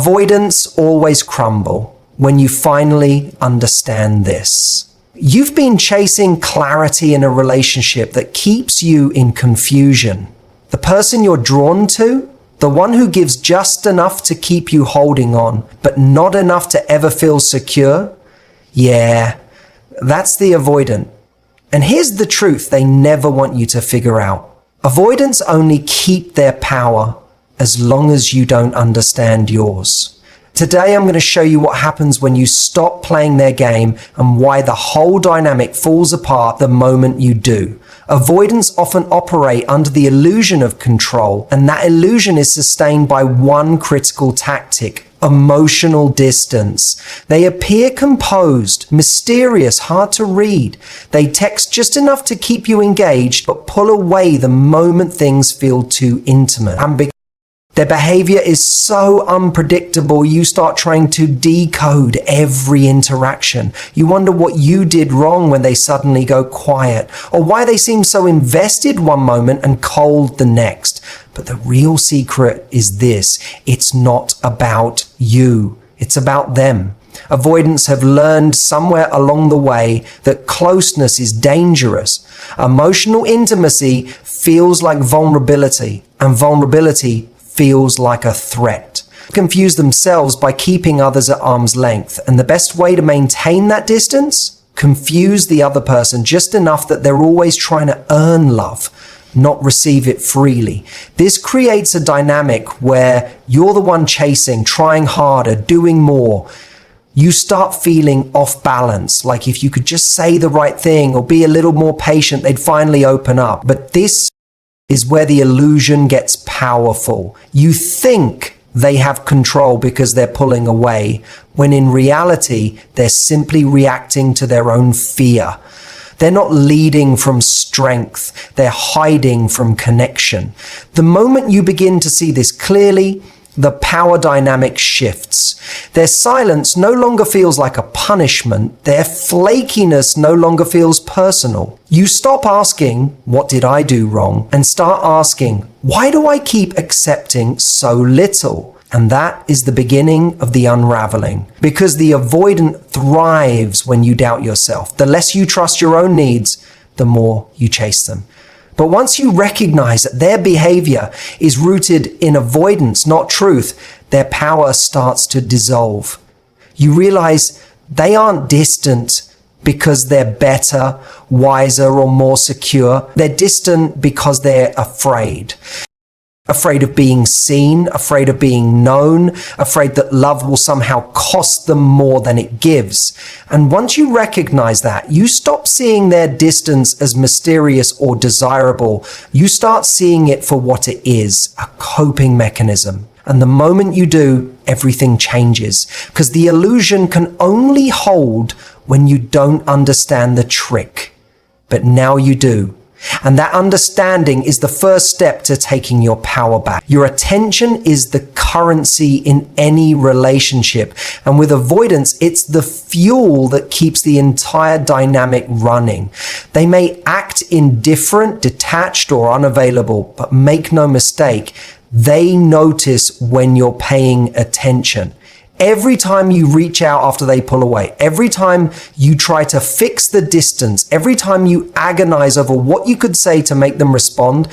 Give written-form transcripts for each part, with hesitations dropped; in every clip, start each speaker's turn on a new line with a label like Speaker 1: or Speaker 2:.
Speaker 1: Avoidants always crumble when you finally understand this. You've been chasing clarity in a relationship that keeps you in confusion. The person you're drawn to, the one who gives just enough to keep you holding on, but not enough to ever feel secure, yeah, that's the avoidant. And here's the truth they never want you to figure out. Avoidants only keep their power as long as you don't understand yours. Today, I'm going to show you what happens when you stop playing their game and why the whole dynamic falls apart the moment you do. Avoidants often operate under the illusion of control, and that illusion is sustained by one critical tactic: emotional distance. They appear composed, mysterious, hard to read. They text just enough to keep you engaged, but pull away the moment things feel too intimate. And their behavior is so unpredictable, you start trying to decode every interaction. You wonder what you did wrong when they suddenly go quiet, or why they seem so invested one moment and cold the next. But the real secret is this: it's not about you, it's about them. Avoidants have learned somewhere along the way that closeness is dangerous. Emotional intimacy feels like vulnerability, and vulnerability feels like a threat. Confuse themselves by keeping others at arm's length, and the best way to maintain that distance? Confuse the other person just enough that they're always trying to earn love, not receive it freely. This creates a dynamic where you're the one chasing, trying harder, doing more. You start feeling off balance, like if you could just say the right thing or be a little more patient, they'd finally open up. But this is where the illusion gets powerful. You think they have control because they're pulling away, when in reality, they're simply reacting to their own fear. They're not leading from strength, they're hiding from connection. The moment you begin to see this clearly, the power dynamic shifts. Their silence no longer feels like a punishment. Their flakiness no longer feels personal. You stop asking, "What did I do wrong?" and start asking, "Why do I keep accepting so little?" And that is the beginning of the unraveling. Because the avoidant thrives when you doubt yourself. The less you trust your own needs, the more you chase them. But once you recognize that their behavior is rooted in avoidance, not truth, their power starts to dissolve. You realize they aren't distant because they're better, wiser, or more secure. They're distant because they're afraid. Afraid of being seen, afraid of being known, afraid that love will somehow cost them more than it gives. And once you recognize that, you stop seeing their distance as mysterious or desirable. You start seeing it for what it is, a coping mechanism. And the moment you do, everything changes, because the illusion can only hold when you don't understand the trick. But now you do. And that understanding is the first step to taking your power back. Your attention is the currency in any relationship. And with avoidance, it's the fuel that keeps the entire dynamic running. They may act indifferent, detached, or unavailable, but make no mistake, they notice when you're paying attention. Every time you reach out after they pull away, every time you try to fix the distance, every time you agonize over what you could say to make them respond,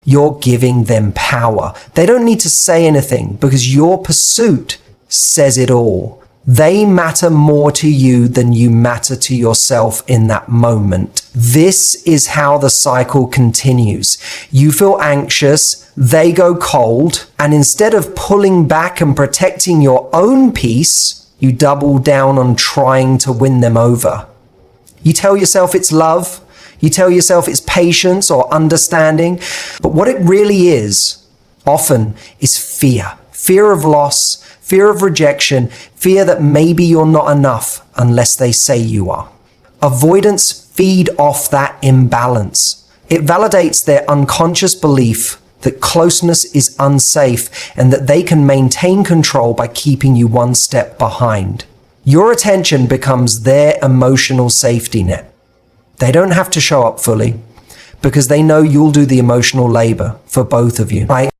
Speaker 1: you're giving them power. They don't need to say anything because your pursuit says it all. They matter more to you than you matter to yourself in that moment. This is how the cycle continues. You feel anxious, they go cold, and instead of pulling back and protecting your own peace, you double down on trying to win them over. You tell yourself it's love, you tell yourself it's patience or understanding, but what it really is, often, is fear. Fear of loss, fear of rejection, fear that maybe you're not enough unless they say you are. Avoidants feed off that imbalance. It validates their unconscious belief that closeness is unsafe and that they can maintain control by keeping you one step behind. Your attention becomes their emotional safety net. They don't have to show up fully because they know you'll do the emotional labor for both of you, right?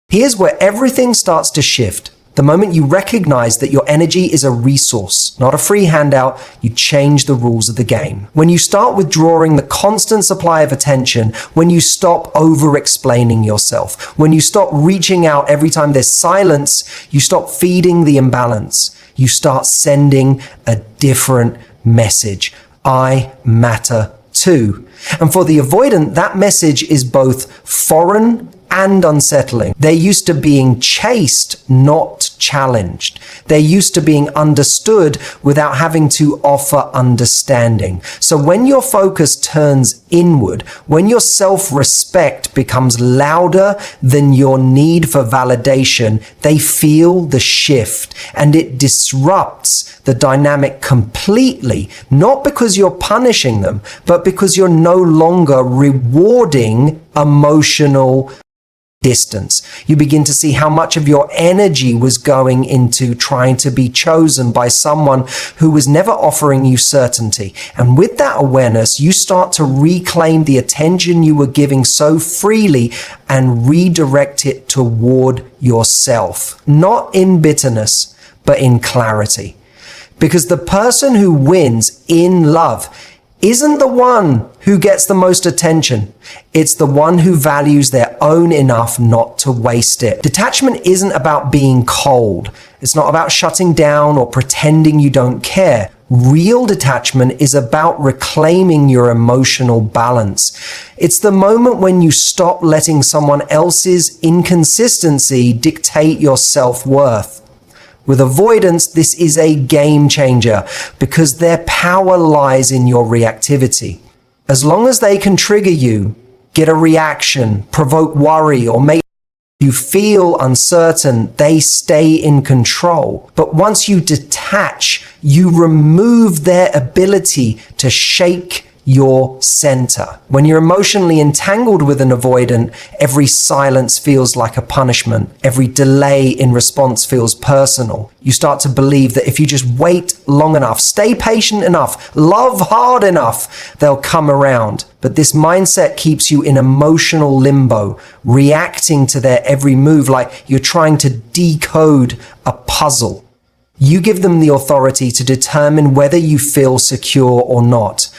Speaker 1: Here's where everything starts to shift. The moment you recognize that your energy is a resource, not a free handout, you change the rules of the game. When you start withdrawing the constant supply of attention, when you stop over-explaining yourself, when you stop reaching out every time there's silence, you stop feeding the imbalance. You start sending a different message. I matter too. And for the avoidant, that message is both foreign and unsettling. They're used to being chased, not challenged. They're used to being understood without having to offer understanding. So when your focus turns inward, when your self-respect becomes louder than your need for validation, they feel the shift, and it disrupts the dynamic completely, not because you're punishing them, but because you're no longer rewarding emotional distance. You begin to see how much of your energy was going into trying to be chosen by someone who was never offering you certainty. And with that awareness, you start to reclaim the attention you were giving so freely and redirect it toward yourself, not in bitterness, but in clarity. Because the person who wins in love isn't the one who gets the most attention. It's the one who values their own enough not to waste it. Detachment isn't about being cold. It's not about shutting down or pretending you don't care. Real detachment is about reclaiming your emotional balance. It's the moment when you stop letting someone else's inconsistency dictate your self-worth. With avoidance, this is a game changer because their power lies in your reactivity. As long as they can trigger you, get a reaction, provoke worry, or make you feel uncertain, they stay in control. But once you detach, you remove their ability to shake your center. When you're emotionally entangled with an avoidant, every silence feels like a punishment. Every delay in response feels personal. You start to believe that if you just wait long enough, stay patient enough, love hard enough, they'll come around. But this mindset keeps you in emotional limbo, reacting to their every move like you're trying to decode a puzzle. You give them the authority to determine whether you feel secure or not.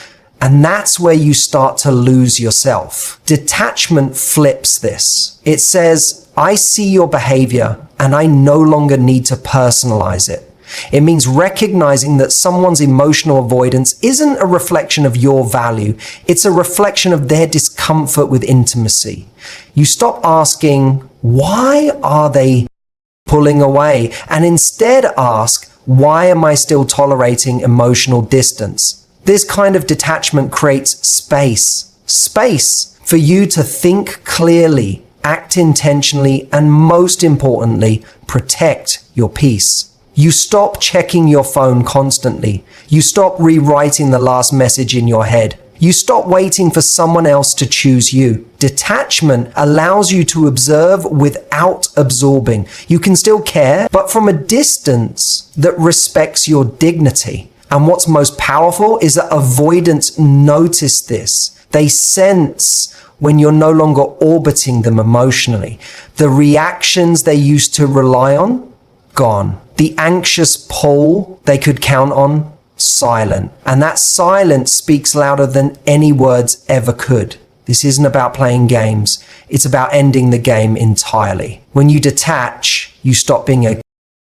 Speaker 1: And that's where you start to lose yourself. Detachment flips this. It says, I see your behavior and I no longer need to personalize it. It means recognizing that someone's emotional avoidance isn't a reflection of your value. It's a reflection of their discomfort with intimacy. You stop asking, why are they pulling away? And instead ask, why am I still tolerating emotional distance? This kind of detachment creates space for you to think clearly, act intentionally, and most importantly, protect your peace. You stop checking your phone constantly. You stop rewriting the last message in your head. You stop waiting for someone else to choose you. Detachment allows you to observe without absorbing. You can still care, but from a distance that respects your dignity. And what's most powerful is that avoidants notice this. They sense when you're no longer orbiting them emotionally. The reactions they used to rely on, gone. The anxious pull they could count on, silent. And that silence speaks louder than any words ever could. This isn't about playing games. It's about ending the game entirely. When you detach, you stop being a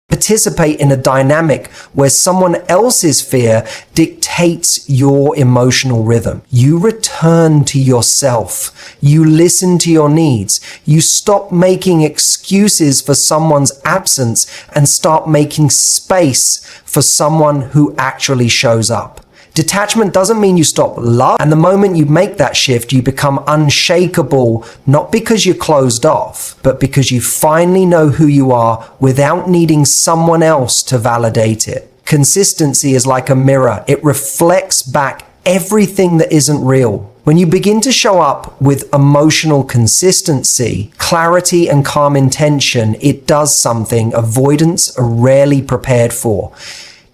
Speaker 1: participate in a dynamic where someone else's fear dictates your emotional rhythm. You return to yourself. You listen to your needs. You stop making excuses for someone's absence and start making space for someone who actually shows up. Detachment doesn't mean you stop love. And the moment you make that shift, you become unshakable, not because you're closed off, but because you finally know who you are without needing someone else to validate it. Consistency is like a mirror. It reflects back everything that isn't real. When you begin to show up with emotional consistency, clarity, and calm intention, it does something avoidants are rarely prepared for.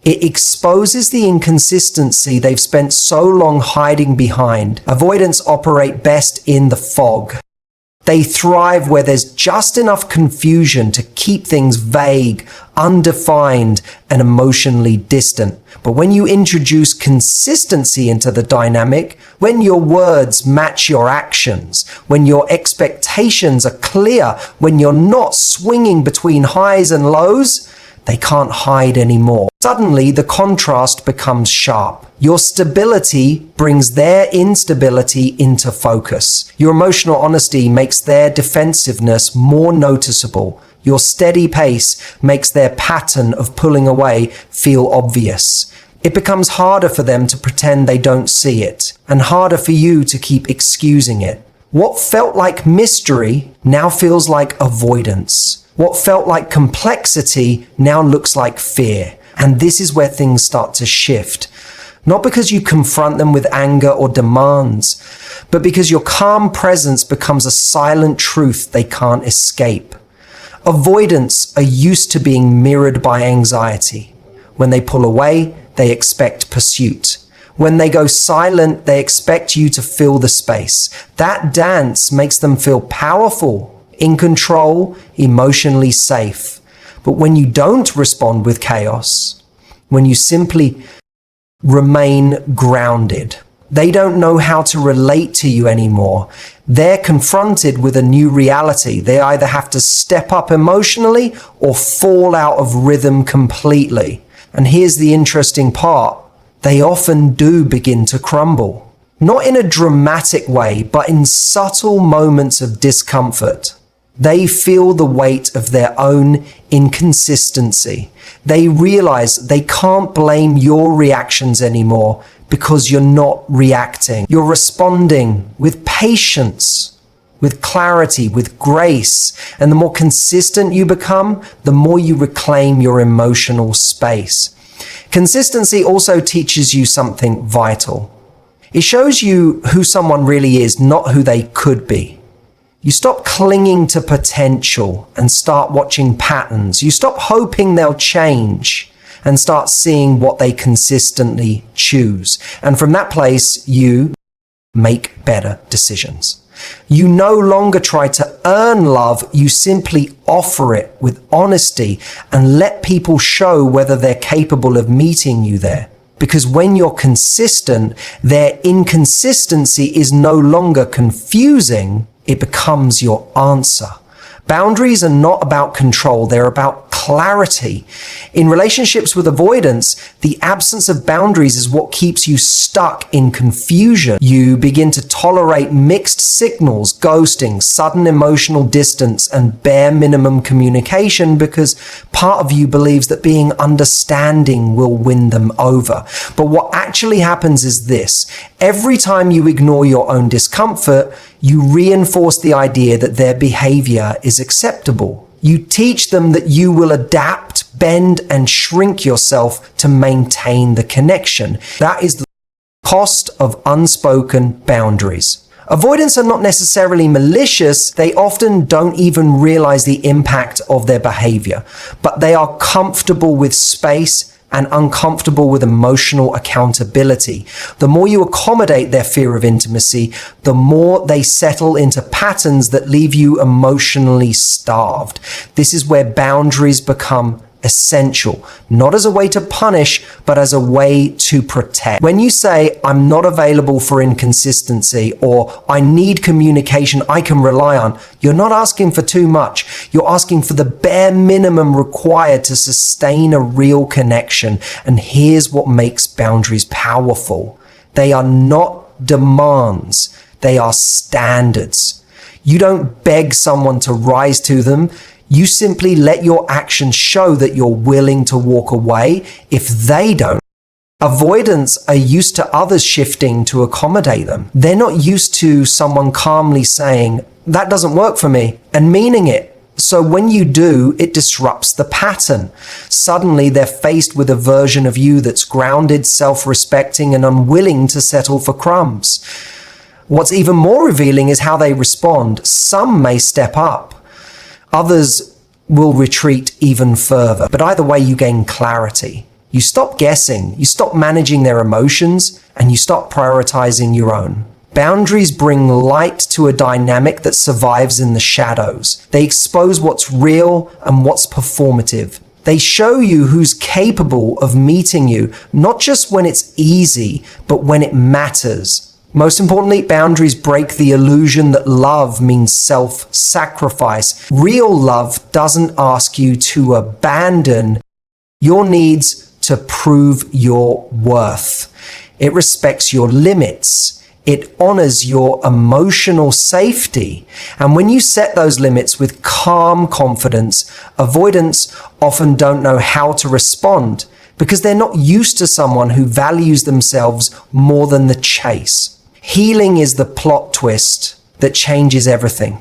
Speaker 1: It exposes the inconsistency they've spent so long hiding behind. Avoidants operate best in the fog. They thrive where there's just enough confusion to keep things vague, undefined, and emotionally distant. But when you introduce consistency into the dynamic, when your words match your actions, when your expectations are clear, when you're not swinging between highs and lows, they can't hide anymore. Suddenly, the contrast becomes sharp. Your stability brings their instability into focus. Your emotional honesty makes their defensiveness more noticeable. Your steady pace makes their pattern of pulling away feel obvious. It becomes harder for them to pretend they don't see it, and harder for you to keep excusing it. What felt like mystery now feels like avoidance. What felt like complexity now looks like fear. And this is where things start to shift. Not because you confront them with anger or demands, but because your calm presence becomes a silent truth they can't escape. Avoidants are used to being mirrored by anxiety. When they pull away, they expect pursuit. When they go silent, they expect you to fill the space. That dance makes them feel powerful, in control, emotionally safe. But when you don't respond with chaos, when you simply remain grounded, they don't know how to relate to you anymore. They're confronted with a new reality. They either have to step up emotionally or fall out of rhythm completely. And here's the interesting part. They often do begin to crumble. Not in a dramatic way, but in subtle moments of discomfort. They feel the weight of their own inconsistency. They realize they can't blame your reactions anymore because you're not reacting. You're responding with patience, with clarity, with grace. And the more consistent you become, the more you reclaim your emotional space. Consistency also teaches you something vital. It shows you who someone really is, not who they could be. You stop clinging to potential and start watching patterns. You stop hoping they'll change and start seeing what they consistently choose. And from that place, you make better decisions. You no longer try to earn love. You simply offer it with honesty and let people show whether they're capable of meeting you there. Because when you're consistent, their inconsistency is no longer confusing. It becomes your answer. Boundaries are not about control, they're about clarity. In relationships with avoidance, the absence of boundaries is what keeps you stuck in confusion. You begin to tolerate mixed signals, ghosting, sudden emotional distance, and bare minimum communication because part of you believes that being understanding will win them over. But what actually happens is this: every time you ignore your own discomfort, you reinforce the idea that their behavior is acceptable. You teach them that you will adapt, bend, and shrink yourself to maintain the connection. That is the cost of unspoken boundaries. Avoidants are not necessarily malicious. They often don't even realize the impact of their behavior, but they are comfortable with space and uncomfortable with emotional accountability. The more you accommodate their fear of intimacy, the more they settle into patterns that leave you emotionally starved. This is where boundaries become essential, not as a way to punish, but as a way to protect. When you say, I'm not available for inconsistency, or I need communication I can rely on, you're not asking for too much. You're asking for the bare minimum required to sustain a real connection. And here's what makes boundaries powerful. They are not demands. They are standards. You don't beg someone to rise to them. You simply let your actions show that you're willing to walk away if they don't. Avoidants are used to others shifting to accommodate them. They're not used to someone calmly saying, that doesn't work for me, and meaning it. So when you do, it disrupts the pattern. Suddenly they're faced with a version of you that's grounded, self-respecting, and unwilling to settle for crumbs. What's even more revealing is how they respond. Some may step up. Others will retreat even further. But either way, you gain clarity. You stop guessing, you stop managing their emotions, and you stop prioritizing your own. Boundaries bring light to a dynamic that survives in the shadows. They expose what's real and what's performative. They show you who's capable of meeting you, not just when it's easy, but when it matters. Most importantly, boundaries break the illusion that love means self-sacrifice. Real love doesn't ask you to abandon your needs to prove your worth. It respects your limits. It honors your emotional safety. And when you set those limits with calm confidence, avoidants often don't know how to respond because they're not used to someone who values themselves more than the chase. Healing is the plot twist that changes everything.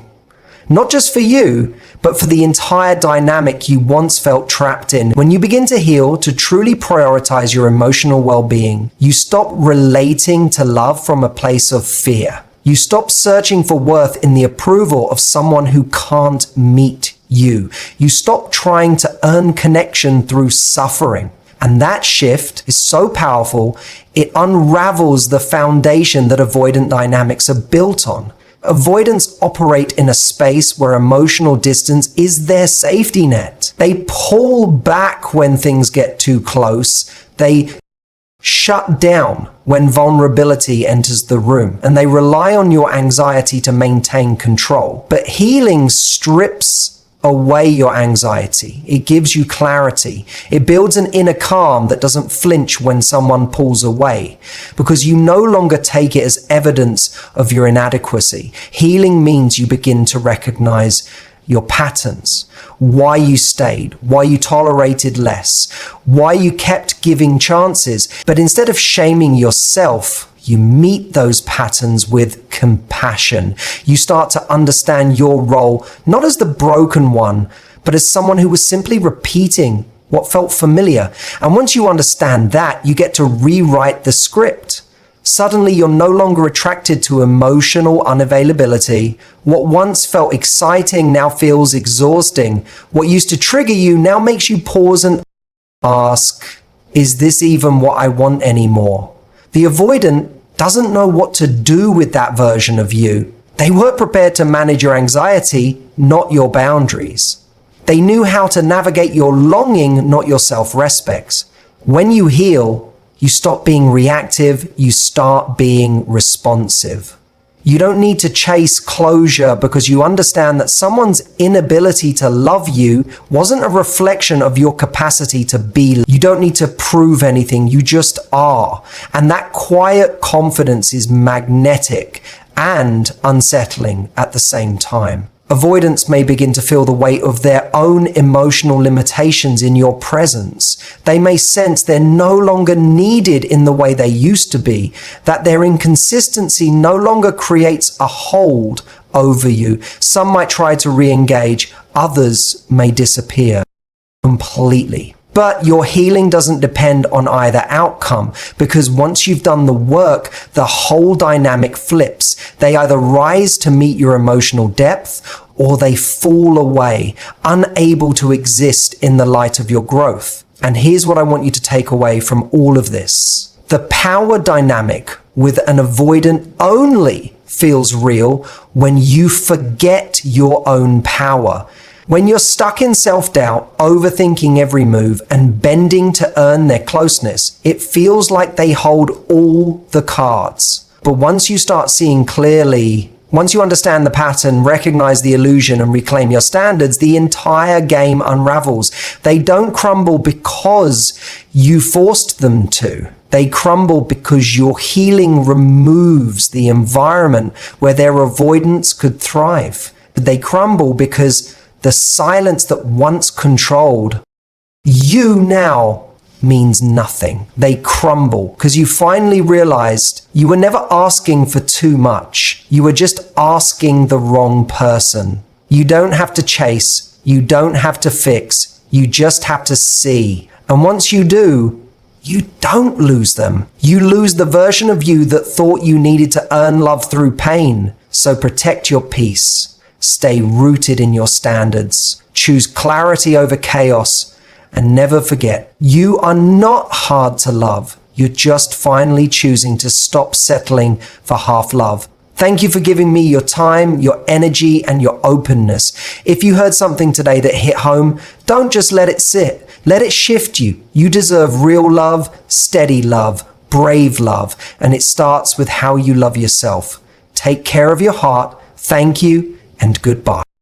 Speaker 1: Not just for you, but for the entire dynamic you once felt trapped in. When you begin to heal, to truly prioritize your emotional well-being, you stop relating to love from a place of fear. You stop searching for worth in the approval of someone who can't meet you. You stop trying to earn connection through suffering. And that shift is so powerful, it unravels the foundation that avoidant dynamics are built on. Avoidants operate in a space where emotional distance is their safety net. They pull back when things get too close. They shut down when vulnerability enters the room. And they rely on your anxiety to maintain control. But healing strips away your anxiety. It gives you clarity. It builds an inner calm that doesn't flinch when someone pulls away, because you no longer take it as evidence of your inadequacy. Healing means you begin to recognize your patterns, why you stayed, why you tolerated less, why you kept giving chances. But instead of shaming yourself, you meet those patterns with compassion. You start to understand your role, not as the broken one, but as someone who was simply repeating what felt familiar. And once you understand that, you get to rewrite the script. Suddenly, you're no longer attracted to emotional unavailability. What once felt exciting now feels exhausting. What used to trigger you now makes you pause and ask, is this even what I want anymore? The avoidant doesn't know what to do with that version of you. They weren't prepared to manage your anxiety, not your boundaries. They knew how to navigate your longing, not your self-respect. When you heal, you stop being reactive, you start being responsive. You don't need to chase closure because you understand that someone's inability to love you wasn't a reflection of your capacity to be. You don't need to prove anything, you just are. And that quiet confidence is magnetic and unsettling at the same time. Avoidants may begin to feel the weight of their own emotional limitations in your presence. They may sense they're no longer needed in the way they used to be, that their inconsistency no longer creates a hold over you. Some might try to re-engage, others may disappear completely. But your healing doesn't depend on either outcome, because once you've done the work, the whole dynamic flips. They either rise to meet your emotional depth, or they fall away, unable to exist in the light of your growth. And here's what I want you to take away from all of this. The power dynamic with an avoidant only feels real when you forget your own power. When you're stuck in self-doubt, overthinking every move, and bending to earn their closeness, it feels like they hold all the cards. But once you start seeing clearly, once you understand the pattern, recognize the illusion, and reclaim your standards, the entire game unravels. They don't crumble because you forced them to. They crumble because your healing removes the environment where their avoidance could thrive. They crumble because the silence that once controlled you now means nothing. They crumble because you finally realized you were never asking for too much. You were just asking the wrong person. You don't have to chase. You don't have to fix. You just have to see. And once you do, you don't lose them. You lose the version of you that thought you needed to earn love through pain. So protect your peace. Stay rooted in your standards. Choose clarity over chaos. And never forget, you are not hard to love. You're just finally choosing to stop settling for half love. Thank you for giving me your time, your energy, and your openness. If you heard something today that hit home, don't just let it sit. Let it shift you. You deserve real love, steady love, brave love, and it starts with how you love yourself. Take care of your heart. Thank you, and goodbye.